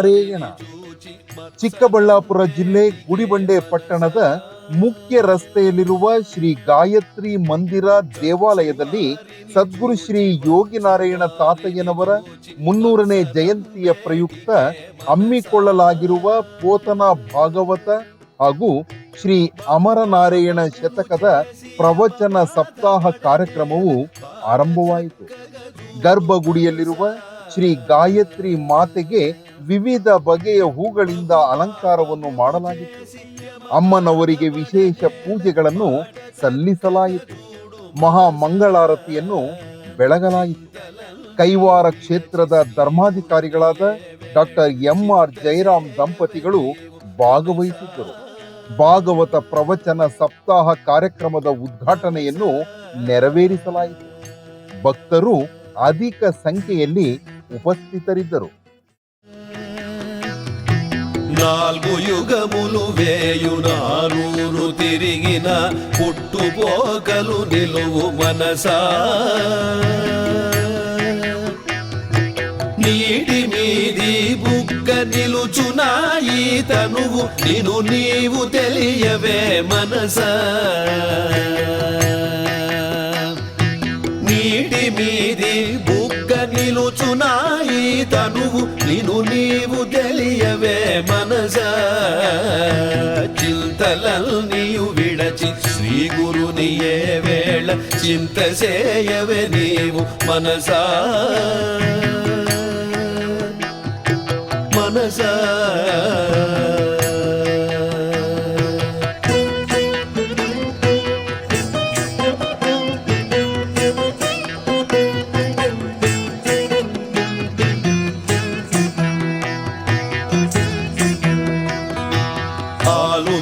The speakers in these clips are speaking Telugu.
ನಾರಾಯಣ. ಚಿಕ್ಕಬಳ್ಳಾಪುರ ಜಿಲ್ಲೆ ಗುಡಿಬಂಡೆ ಪಟ್ಟಣದ ಮುಖ್ಯ ರಸ್ತೆಯಲ್ಲಿರುವ ಶ್ರೀ ಗಾಯತ್ರಿ ಮಂದಿರ ದೇವಾಲಯದಲ್ಲಿ ಸದ್ಗುರು ಶ್ರೀ ಯೋಗಿನಾರಾಯಣ ತಾತಯ್ಯನವರ 300ನೇ ಜಯಂತಿಯ ಪ್ರಯುಕ್ತ ಹಮ್ಮಿಕೊಳ್ಳಲಾಗಿರುವ ಪೋತನ ಭಾಗವತ ಹಾಗೂ ಶ್ರೀ ಅಮರನಾರಾಯಣ ಶತಕದ ಪ್ರವಚನ ಸಪ್ತಾಹ ಕಾರ್ಯಕ್ರಮವು ಆರಂಭವಾಯಿತು. ಗರ್ಭಗುಡಿಯಲ್ಲಿರುವ ಶ್ರೀ ಗಾಯತ್ರಿ ಮಾತೆಗೆ ವಿವಿಧ ಬಗೆಯ ಹೂಗಳಿಂದ ಅಲಂಕಾರವನ್ನು ಮಾಡಲಾಗಿತ್ತು. ಅಮ್ಮನವರಿಗೆ ವಿಶೇಷ ಪೂಜೆಗಳನ್ನು ಸಲ್ಲಿಸಲಾಯಿತು. ಮಹಾ ಮಂಗಳಾರತಿಯನ್ನು ಬೆಳಗಲಾಯಿತು. ಕೈವಾರ ಕ್ಷೇತ್ರದ ಧರ್ಮಾಧಿಕಾರಿಗಳಾದ ಡಾಕ್ಟರ್ MR ಜಯರಾಮ್ ದಂಪತಿಗಳು ಭಾಗವಹಿಸಿದ್ದರು. ಭಾಗವತ ಪ್ರವಚನ ಸಪ್ತಾಹ ಕಾರ್ಯಕ್ರಮದ ಉದ್ಘಾಟನೆಯನ್ನು ನೆರವೇರಿಸಲಾಯಿತು. ಭಕ್ತರು ಅಧಿಕ ಸಂಖ್ಯೆಯಲ್ಲಿ ಉಪಸ್ಥಿತರಿದ್ದರು. 4 యుగములు వేయునారూరు తిరిగిన పుట్టుపోకలు నిలువు మనసా నీటి మీది బుగ్గ నిలుచునా ఈ తనువు నిను నీవు తెలియవే మనసా నీటి మీది బుగ్గ నిలుచునా ఈ తనువు నిను నీవు తెలియవే మనసా చింతలన్నీయు విడచి శ్రీ గురుని ఏ వేళ చింత చేయవే నీవు మనసా మనసా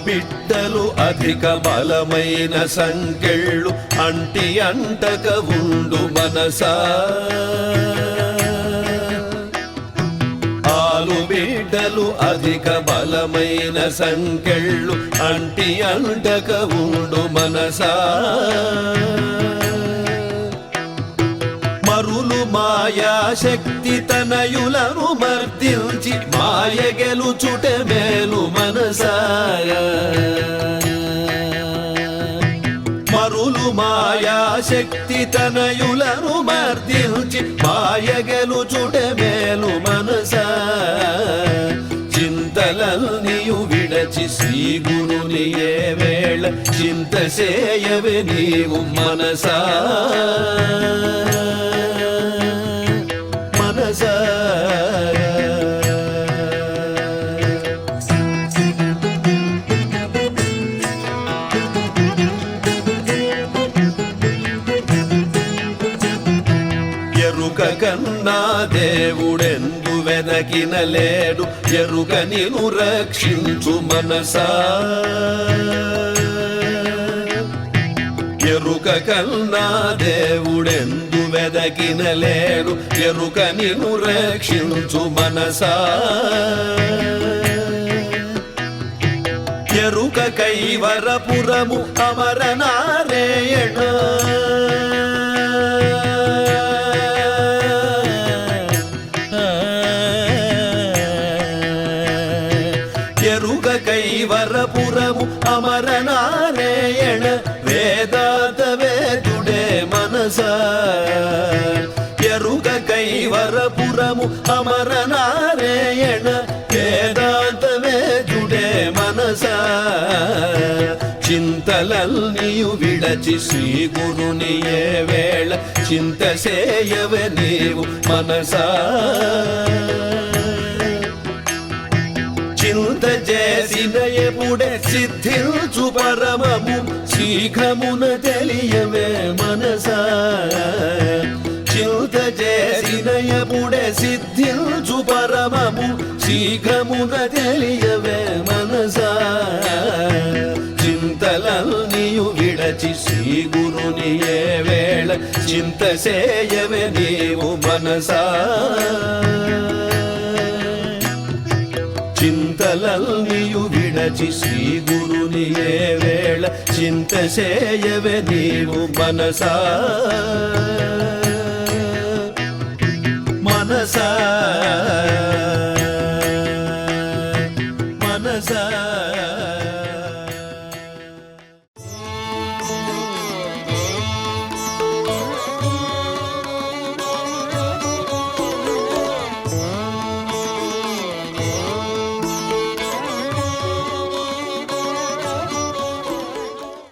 బిడ్డలు అధిక బలమైన సంకెళ్ళు అంటి అంటక ఉండు మనసా ఆలు బిడ్డలు అధిక బలమైన సంకెళ్ళు అంటి అంటక ఉండు మనసా మరులు మాయా శక్తి తనయులను మర్దించి మాయ గెలుచుట మేలు మనసా మరులు మాయా శక్తి తనయులను మర్దించి మాయ గెలుచుట మేలు మనసా చింతలన్నీయు విడచి శ్రీ గురుని ఏ వేళ చింత చేయవే నీవు మనసా మనసా ఎరుక కన్నా దేవుడెందు వెనకిన లేడు ఎరుక నిను రక్షించు మనసా ఎరుక కన్నా దేవుడెందు వెదకిన లేడు ఎరుక నిను రక్షించు మనసా ఎరుక కైవరపురము అమరనారాయణ ఎరుక కైవరపురము అమరనారాయణ వేదాంత వేదుడే మనసా ఎరుక కైవరపురము అమరనారాయణ వేదాంత వేదుడే మనసా చింతలన్నీయు విడచి శ్రీ గురుని ఏ వేళ చింత చేయవే నీవు మనసా చింత చేసిన ఎప్పుడే సిద్ధించు పరమము శీఘ్రమున తెలియవే మనసా చింత చేసిన ఎప్పుడే సిద్ధించు పరమము శీఘ్రమున తెలియవే మనసా చింతలన్నీయు విడచి శ్రీ గురుని ఏ వేళ చింత చేయవే నీవు మనసా చింతలన్నీయు విడచి శ్రీ గురుని ఏ వేళ చింత చేయవే నీవు మనసా మనసా